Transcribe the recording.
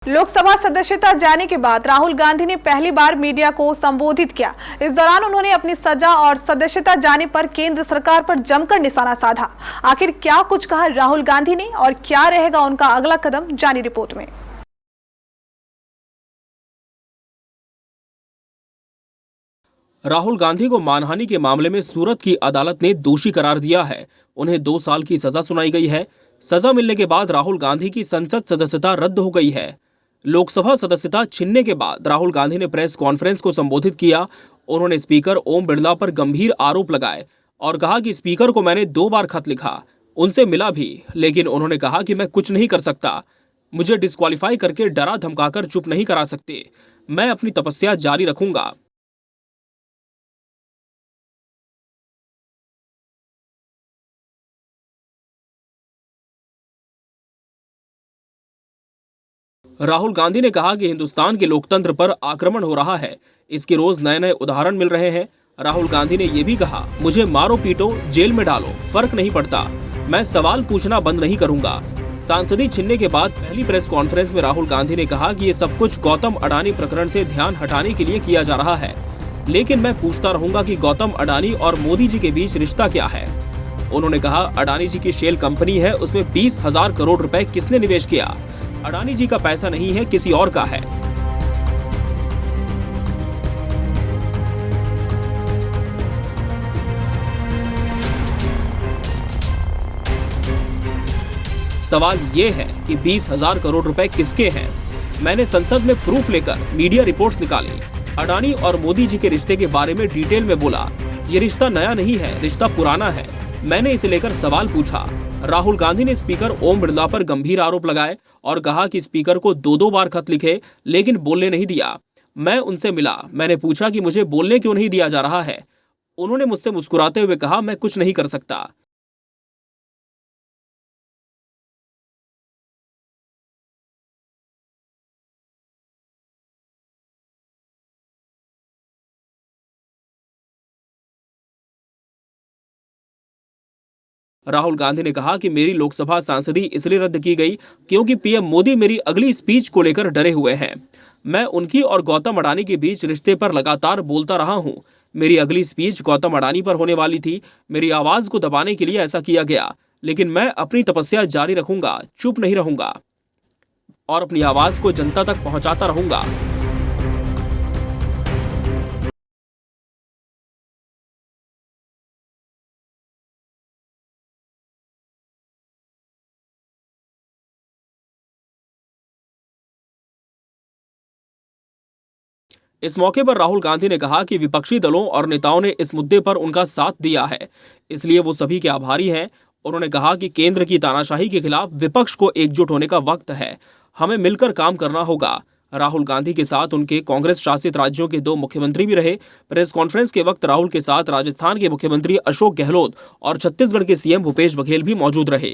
लोकसभा सदस्यता जाने के बाद राहुल गांधी ने पहली बार मीडिया को संबोधित किया। इस दौरान उन्होंने अपनी सजा और सदस्यता जाने पर केंद्र सरकार पर जमकर निशाना साधा। आखिर क्या कुछ कहा राहुल गांधी ने और क्या रहेगा उनका अगला कदम, जानिए रिपोर्ट में। राहुल गांधी को मानहानि के मामले में सूरत की अदालत ने दोषी करार दिया है। उन्हें 2 साल की सजा सुनाई गई है। सजा मिलने के बाद राहुल गांधी की संसद सदस्यता रद्द हो गई है। लोकसभा सदस्यता छीनने के बाद राहुल गांधी ने प्रेस कॉन्फ्रेंस को संबोधित किया। उन्होंने स्पीकर ओम बिरला पर गंभीर आरोप लगाए और कहा कि स्पीकर को मैंने 2 बार खत लिखा, उनसे मिला भी, लेकिन उन्होंने कहा कि मैं कुछ नहीं कर सकता। मुझे डिस्क्वालीफाई करके डरा धमकाकर चुप नहीं करा सकते। मैं अपनी तपस्या जारी रखूंगा। राहुल गांधी ने कहा कि हिंदुस्तान के लोकतंत्र पर आक्रमण हो रहा है। इसके रोज नए नए उदाहरण मिल रहे हैं। राहुल गांधी ने यह भी कहा, मुझे मारो पीटो, जेल में डालो, फर्क नहीं पड़ता, मैं सवाल पूछना बंद नहीं करूंगा। सांसदी छीनने के बाद पहली प्रेस कॉन्फ्रेंस में राहुल गांधी ने कहा कि ये सब कुछ गौतम अडानी प्रकरण से ध्यान हटाने के लिए किया जा रहा है, लेकिन मैं पूछता रहूंगा कि गौतम अडानी और मोदी जी के बीच रिश्ता क्या है। उन्होंने कहा, अडानी जी की शेल कंपनी है, उसमें 20,000 करोड़ रुपए किसने निवेश किया? अडानी जी का पैसा नहीं है, किसी और का है। सवाल ये है कि 20,000 करोड़ रुपए किसके हैं? मैंने संसद में प्रूफ लेकर मीडिया रिपोर्ट्स निकाली। अडानी और मोदी जी के रिश्ते के बारे में डिटेल में बोला। ये रिश्ता नया नहीं है, रिश्ता पुराना है। मैंने इसे लेकर सवाल पूछा। राहुल गांधी ने स्पीकर ओम बिरला पर गंभीर आरोप लगाए और कहा कि स्पीकर को 2 बार खत लिखे, लेकिन बोलने नहीं दिया। मैं उनसे मिला, मैंने पूछा कि मुझे बोलने क्यों नहीं दिया जा रहा है। उन्होंने मुझसे मुस्कुराते हुए कहा, मैं कुछ नहीं कर सकता। राहुल गांधी ने कहा कि मेरी लोकसभा सांसदी इसलिए रद्द की गई क्योंकि पीएम मोदी मेरी अगली स्पीच को लेकर डरे हुए हैं। मैं उनकी और गौतम अडानी के बीच रिश्ते पर लगातार बोलता रहा हूं। मेरी अगली स्पीच गौतम अडानी पर होने वाली थी। मेरी आवाज को दबाने के लिए ऐसा किया गया, लेकिन मैं अपनी तपस्या जारी रखूंगा, चुप नहीं रहूंगा और अपनी आवाज को जनता तक पहुंचाता रहूंगा। इस मौके पर राहुल गांधी ने कहा कि विपक्षी दलों और नेताओं ने इस मुद्दे पर उनका साथ दिया है, इसलिए वो सभी के आभारी हैं। उन्होंने कहा कि केंद्र की तानाशाही के खिलाफ विपक्ष को एकजुट होने का वक्त है, हमें मिलकर काम करना होगा। राहुल गांधी के साथ उनके कांग्रेस शासित राज्यों के 2 मुख्यमंत्री भी रहे। प्रेस कॉन्फ्रेंस के वक्त राहुल के साथ राजस्थान के मुख्यमंत्री अशोक गहलोत और छत्तीसगढ़ के सीएम भूपेश बघेल भी मौजूद रहे।